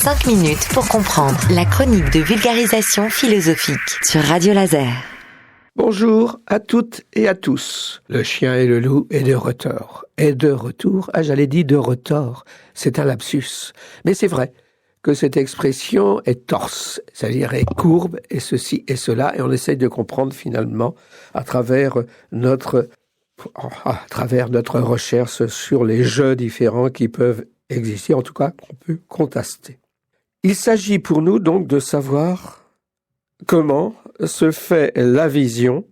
5 minutes pour comprendre la chronique de vulgarisation philosophique sur Radio Laser. Bonjour à toutes et à tous. Le chien et le loup est de retour. Et de retour, j'allais dire de retors. C'est un lapsus. Mais c'est vrai que cette expression est torse, c'est-à-dire est courbe et ceci et cela, et on essaye de comprendre finalement à travers notre recherche sur les jeux différents qui peuvent exister, en tout cas qu'on peut contraster. Il s'agit pour nous donc de savoir comment se fait la vision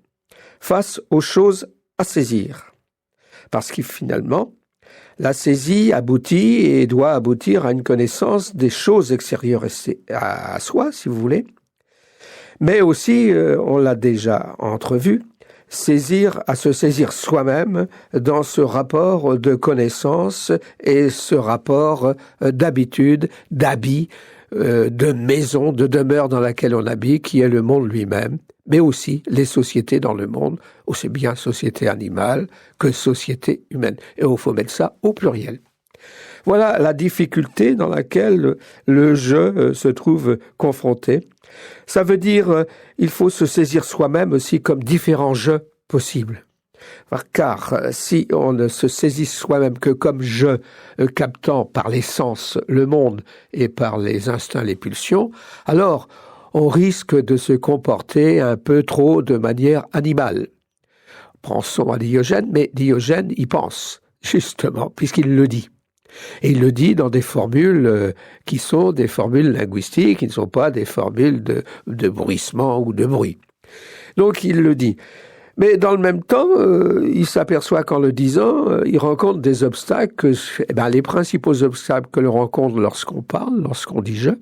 face aux choses à saisir. Parce que finalement, la saisie aboutit et doit aboutir à une connaissance des choses extérieures à soi, si vous voulez. Mais aussi, on l'a déjà entrevu, se saisir soi-même dans ce rapport de connaissance et ce rapport d'habitude, d'habit, de maison, de demeure dans laquelle on habite, qui est le monde lui-même, mais aussi les sociétés dans le monde, aussi bien société animale que société humaine. Et il faut mettre ça au pluriel. Voilà la difficulté dans laquelle le jeu se trouve confronté. Ça veut dire il faut se saisir soi-même aussi comme différents jeux possibles. Car si on ne se saisit soi-même que comme jeu, captant par les sens le monde et par les instincts, les pulsions, alors on risque de se comporter un peu trop de manière animale. Pensons à Diogène, mais Diogène y pense, justement, puisqu'il le dit. Et il le dit dans des formules qui sont des formules linguistiques, qui ne sont pas des formules de bruissement ou de bruit. Donc il le dit. Mais dans le même temps, il s'aperçoit qu'en le disant, il rencontre des obstacles. Les principaux obstacles que l'on rencontre lorsqu'on parle, lorsqu'on dit « je »,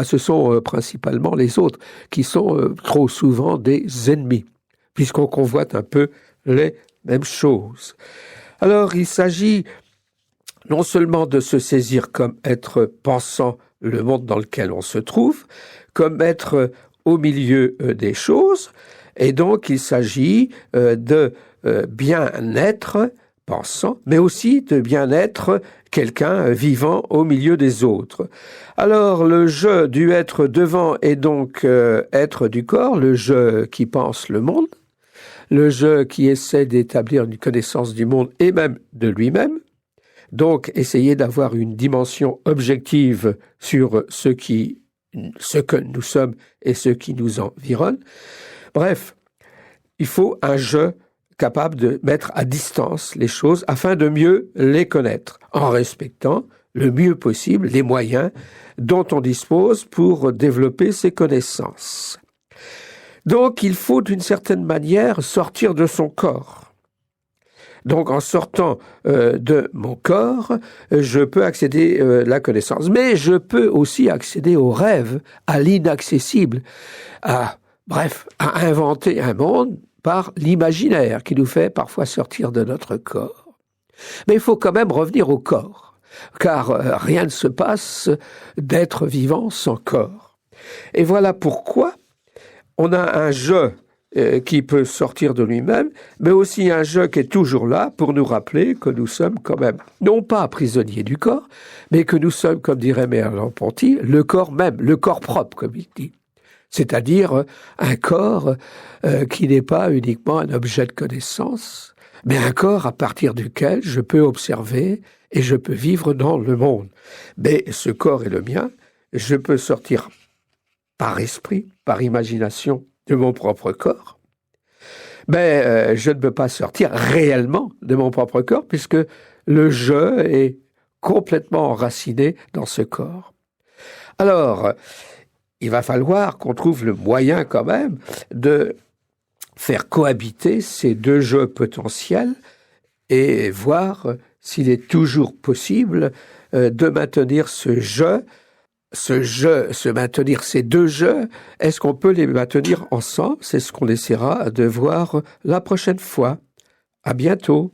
ce sont principalement les autres, qui sont trop souvent des ennemis, puisqu'on convoite un peu les mêmes choses. Alors, il s'agit non seulement de se saisir comme être pensant le monde dans lequel on se trouve, comme être au milieu des choses, et donc il s'agit de bien-être pensant, mais aussi de bien-être quelqu'un vivant au milieu des autres. Alors le je du être devant est donc être du corps, le je qui pense le monde, le je qui essaie d'établir une connaissance du monde et même de lui-même, donc essayer d'avoir une dimension objective sur ce que nous sommes et ce qui nous environne. Bref, il faut un jeu capable de mettre à distance les choses afin de mieux les connaître, en respectant le mieux possible les moyens dont on dispose pour développer ces connaissances. Donc, il faut d'une certaine manière sortir de son corps. Donc, en sortant de mon corps, je peux accéder à la connaissance. Mais je peux aussi accéder au rêve, à l'inaccessible, à inventer un monde par l'imaginaire qui nous fait parfois sortir de notre corps. Mais il faut quand même revenir au corps, car rien ne se passe d'être vivant sans corps. Et voilà pourquoi on a un jeu qui peut sortir de lui-même, mais aussi un jeu qui est toujours là pour nous rappeler que nous sommes quand même, non pas prisonniers du corps, mais que nous sommes, comme dirait Merleau-Ponty, le corps même, le corps propre, comme il dit. C'est-à-dire un corps qui n'est pas uniquement un objet de connaissance, mais un corps à partir duquel je peux observer et je peux vivre dans le monde. Mais ce corps est le mien, je peux sortir par esprit, par imagination de mon propre corps. Mais je ne peux pas sortir réellement de mon propre corps puisque le je est complètement enraciné dans ce corps. Alors, il va falloir qu'on trouve le moyen quand même de faire cohabiter ces deux jeux potentiels et voir s'il est toujours possible de maintenir maintenir ces deux jeux, est-ce qu'on peut les maintenir ensemble? C'est ce qu'on essaiera de voir la prochaine fois. À bientôt.